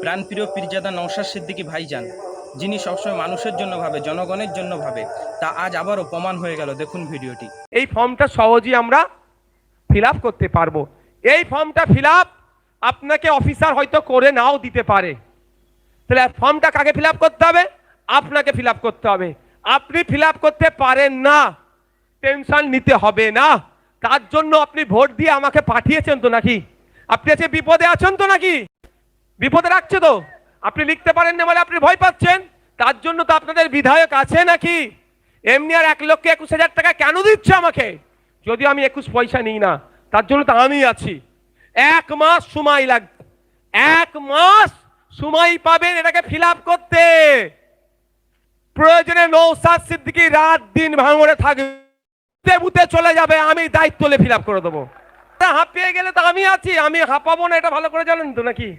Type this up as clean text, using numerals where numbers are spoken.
প্রাণপ্রিয় পীরজাদা নওশাদ সিদ্দিকী ভাইজান, যিনি সবসময় মানুষের জন্য ভাবে, জনগণের জন্য ভাবে, তা আজ আবারও প্রমাণ হয়ে গেল। দেখুন ভিডিওটি। এই ফর্মটা সহজেই আমরা ফিল আপ করতে পারবো। এই ফর্মটা ফিল আপ আপনাকে অফিসার হয়তো করে নাও দিতে পারে। তাহলে ফর্মটা কাকে ফিল আপ করতে হবে? আপনাকে ফিল আপ করতে হবে। আপনি ফিল আপ করতে পারেন না, টেনশন নিতে হবে না। তার জন্য আপনি ভোট দিয়ে আমাকে পাঠিয়েছেন তো নাকি? আপনি আজকে বিপদে আছেন তো নাকি? বিপদে রাখছে তো, আপনি লিখতে পারেন না বলে আপনি ভয় পাচ্ছেন। তার জন্য তো আপনাদের বিধায়ক আছে নাকি? এমনি আর 1,21,000 টাকা কেন দিচ্ছে আমাকে, যদিও আমি 21 পয়সা নিই না? তার জন্য তো আমি আছি। 1 মাস সময় লাগবে, 1 মাস সময় পাবেন এটাকে ফিল আপ করতে। প্রয়োজনে নওশাদ সিদ্দিকী রাত দিন ভাঙড়ে থাকবে, বুথে চলে যাবে, আমি দায়িত্ব নিয়ে ফিল আপ করে দেবো। হাঁপিয়ে গেলে তো আমি আছি, আমি হাঁপাবো না, এটা ভালো করে জানেন তো নাকি?